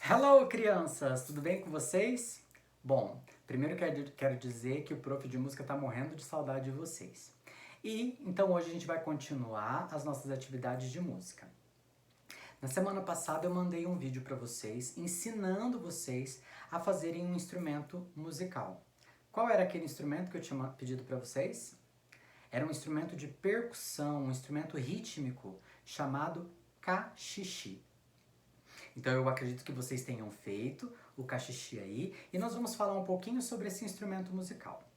Hello, crianças! Tudo bem com vocês? Bom, primeiro quero dizer que o prof de música está morrendo de saudade de vocês. E então hoje a gente vai continuar as nossas atividades de música. Na semana passada eu mandei um vídeo para vocês ensinando vocês a fazerem um instrumento musical. Qual era aquele instrumento que eu tinha pedido para vocês? Era um instrumento de percussão, um instrumento rítmico chamado cachixi. Então eu acredito que vocês tenham feito o cachixi aí e nós vamos falar um pouquinho sobre esse instrumento musical.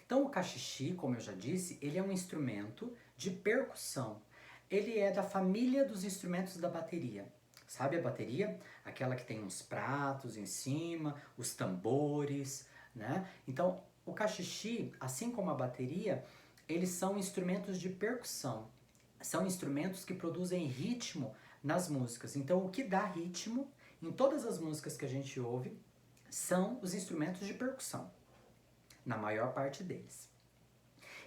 Então o cachixi, como eu já disse, ele é um instrumento de percussão. Ele é da família dos instrumentos da bateria. Sabe a bateria? Aquela que tem uns pratos em cima, os tambores, né? Então o cachixi, assim como a bateria, eles são instrumentos de percussão. São instrumentos que produzem ritmo nas músicas. Então, o que dá ritmo em todas as músicas que a gente ouve são os instrumentos de percussão, na maior parte deles.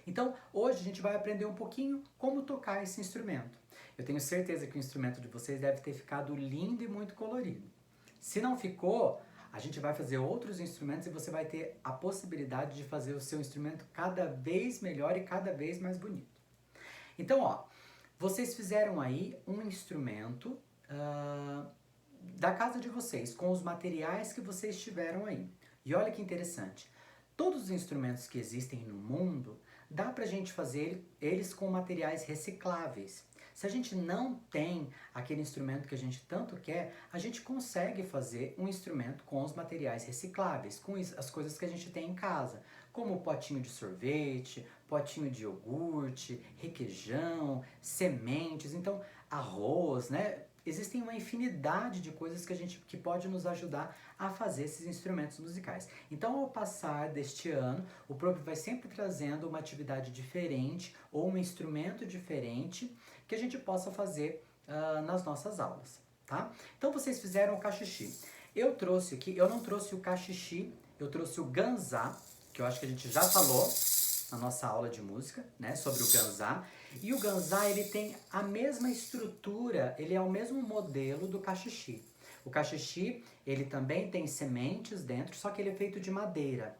Então, hoje a gente vai aprender um pouquinho como tocar esse instrumento. Eu tenho certeza que o instrumento de vocês deve ter ficado lindo e muito colorido. Se não ficou, a gente vai fazer outros instrumentos e você vai ter a possibilidade de fazer o seu instrumento cada vez melhor e cada vez mais bonito. Então, ó, vocês fizeram aí um instrumento da casa de vocês, com os materiais que vocês tiveram aí. E olha que interessante, todos os instrumentos que existem no mundo, dá pra gente fazer eles com materiais recicláveis. Se a gente não tem aquele instrumento que a gente tanto quer, a gente consegue fazer um instrumento com os materiais recicláveis, com as coisas que a gente tem em casa, como potinho de sorvete, potinho de iogurte, requeijão, sementes, então arroz, né? Existem uma infinidade de coisas que pode nos ajudar a fazer esses instrumentos musicais. Então, ao passar deste ano, o prof vai sempre trazendo uma atividade diferente ou um instrumento diferente que a gente possa fazer nas nossas aulas, tá? Então, vocês fizeram o cachixi. Eu trouxe aqui, eu não trouxe o cachixi, eu trouxe o ganzá, que eu acho que a gente já falou na nossa aula de música, né, sobre o ganzá. E o ganzá, ele tem a mesma estrutura, ele é o mesmo modelo do cachixi. O cachixi, ele também tem sementes dentro, só que ele é feito de madeira.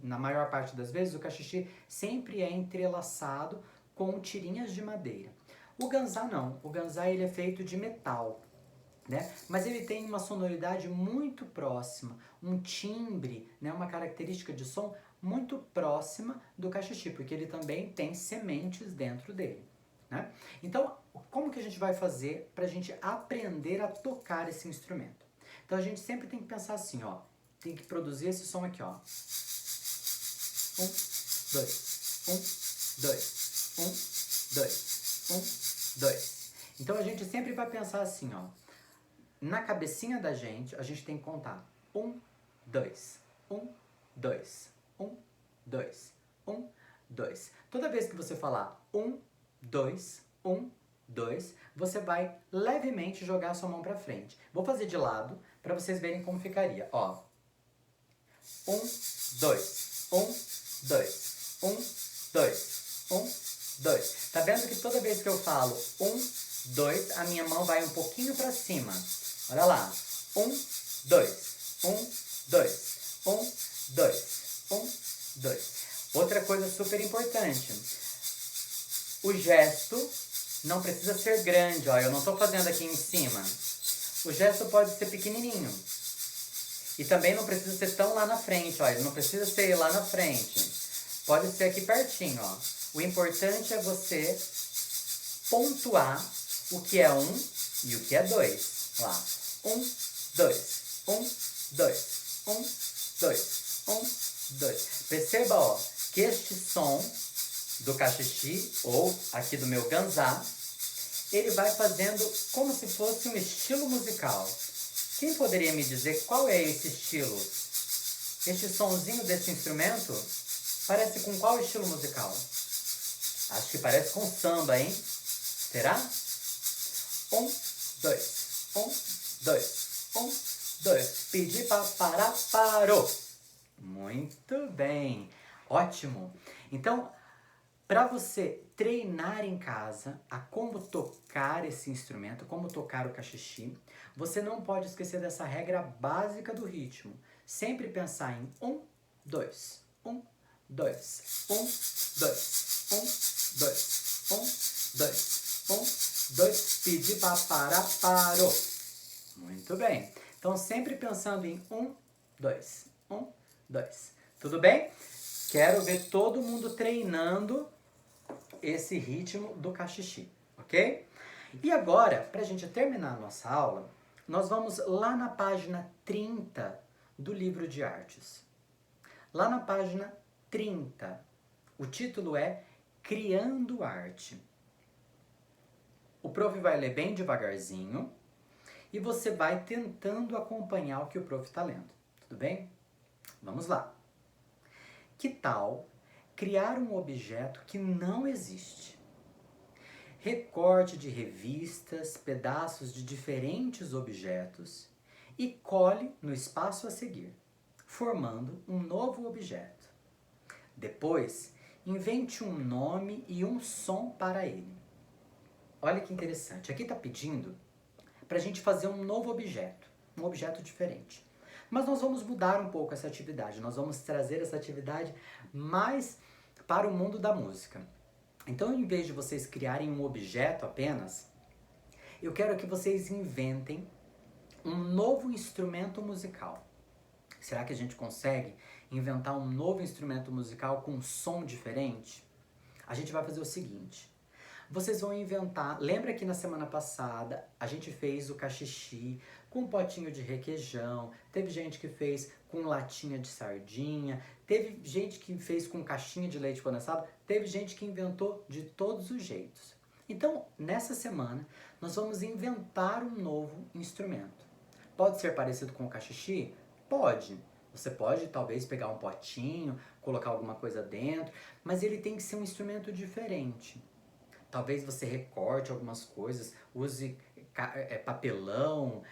Na maior parte das vezes, o cachixi sempre é entrelaçado com tirinhas de madeira. O ganzá não, o ganzá ele é feito de metal. Né? Mas ele tem uma sonoridade muito próxima, um timbre, né? Uma característica de som muito próxima do cachixi, porque ele também tem sementes dentro dele. Né? Então, como que a gente vai fazer para a gente aprender a tocar esse instrumento? Então, a gente sempre tem que pensar assim, ó, tem que produzir esse som aqui, ó. 1, 2, 1, 2, 1, 2, 1, 2. Então, a gente sempre vai pensar assim, ó. Na cabecinha da gente, a gente tem que contar 1, 2, 1, 2, 1, 2, 1, 2. Toda vez que você falar 1, 2, 1, 2, você vai levemente jogar a sua mão pra frente. Vou fazer de lado para vocês verem como ficaria. Ó. 1, 2, 1, 2, 1, 2, 1, 2. Tá vendo que toda vez que eu falo 1, 2, a minha mão vai um pouquinho para cima. Olha lá. 1, 2, 1, 2, 1, 2, 1, 2. Outra coisa super importante. O gesto não precisa ser grande, ó. Eu não estou fazendo aqui em cima. O gesto pode ser pequenininho. E também não precisa ser tão lá na frente, ó. Ele não precisa ser lá na frente. Pode ser aqui pertinho, ó. O importante é você pontuar o que é 1 e o que é 2. Lá. 1, 2, 1, 2, 1, 2, 1, 2. Perceba, ó, que este som do cachixi, ou aqui do meu ganzá, ele vai fazendo como se fosse um estilo musical. Quem poderia me dizer qual é esse estilo? Este sonzinho desse instrumento parece com qual estilo musical? Acho que parece com samba, hein? Será? 1, 2, 1, 2, 1, 2. Pedi para parar, parou. Muito bem. Ótimo. Então, Para você treinar em casa a como tocar esse instrumento, como tocar o cachixi, você não pode esquecer dessa regra básica do ritmo. Sempre pensar em 1, 2, 1, 2, 1, 2, 1, 2, 1, 2, 1, 2, pedi pa para parou. Muito bem. Então sempre pensando em 1, 2, 1, 2. Tudo bem? Quero ver todo mundo treinando esse ritmo do cachixi, ok? E agora, para a gente terminar a nossa aula, nós vamos lá na página 30 do livro de artes. Lá na página 30, o título é Criando Arte. O prof vai ler bem devagarzinho e você vai tentando acompanhar o que o prof está lendo, tudo bem? Vamos lá. Que tal criar um objeto que não existe? Recorte de revistas, pedaços de diferentes objetos e cole no espaço a seguir, formando um novo objeto. Depois, invente um nome e um som para ele. Olha que interessante, aqui está pedindo para a gente fazer um novo objeto, um objeto diferente. Mas nós vamos mudar um pouco essa atividade, nós vamos trazer essa atividade mais para o mundo da música. Então, em vez de vocês criarem um objeto apenas, eu quero que vocês inventem um novo instrumento musical. Será que a gente consegue inventar um novo instrumento musical com um som diferente? A gente vai fazer o seguinte. Vocês vão inventar... Lembra que na semana passada a gente fez o cachixi com um potinho de requeijão, teve gente que fez com latinha de sardinha, teve gente que fez com caixinha de leite condensado, teve gente que inventou de todos os jeitos. Então, nessa semana, nós vamos inventar um novo instrumento. Pode ser parecido com o cachixi? Pode. Você pode talvez pegar um potinho, colocar alguma coisa dentro, mas ele tem que ser um instrumento diferente. Talvez você recorte algumas coisas, use papelão,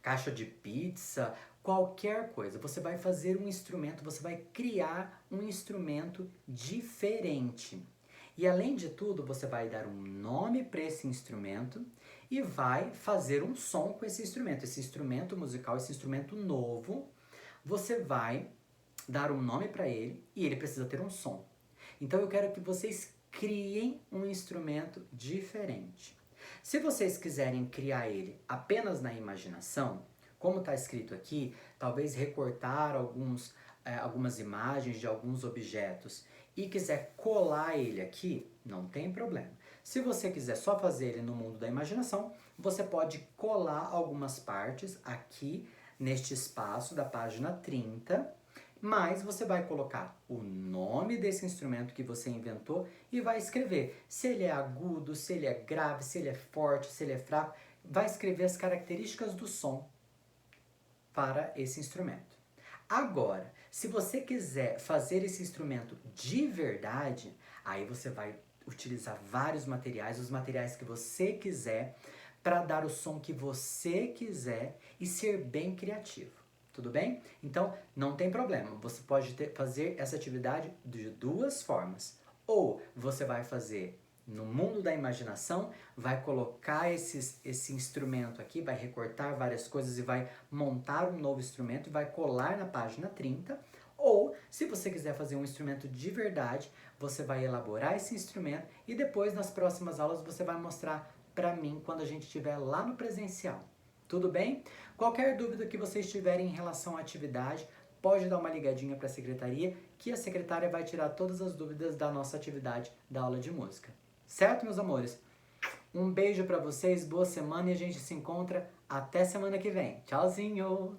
caixa de pizza, qualquer coisa. Você vai fazer um instrumento, você vai criar um instrumento diferente. E além de tudo, você vai dar um nome para esse instrumento e vai fazer um som com esse instrumento musical, esse instrumento novo. Você vai dar um nome para ele e ele precisa ter um som. Então eu quero que vocês criem um instrumento diferente. Se vocês quiserem criar ele apenas na imaginação, como está escrito aqui, talvez recortar algumas imagens de alguns objetos e quiser colar ele aqui, não tem problema. Se você quiser só fazer ele no mundo da imaginação, você pode colar algumas partes aqui neste espaço da página 30, mas você vai colocar o nome desse instrumento que você inventou e vai escrever se ele é agudo, se ele é grave, se ele é forte, se ele é fraco. Vai escrever as características do som para esse instrumento. Agora, se você quiser fazer esse instrumento de verdade, aí você vai utilizar vários materiais, os materiais que você quiser, para dar o som que você quiser e ser bem criativo. Tudo bem? Então, não tem problema. Você pode fazer essa atividade de duas formas. Ou você vai fazer no mundo da imaginação, vai colocar esse instrumento aqui, vai recortar várias coisas e vai montar um novo instrumento e vai colar na página 30. Ou, se você quiser fazer um instrumento de verdade, você vai elaborar esse instrumento e depois, nas próximas aulas, você vai mostrar para mim quando a gente estiver lá no presencial. Tudo bem? Qualquer dúvida que vocês tiverem em relação à atividade, pode dar uma ligadinha para a secretaria, que a secretária vai tirar todas as dúvidas da nossa atividade da aula de música. Certo, meus amores? Um beijo para vocês, boa semana e a gente se encontra até semana que vem. Tchauzinho!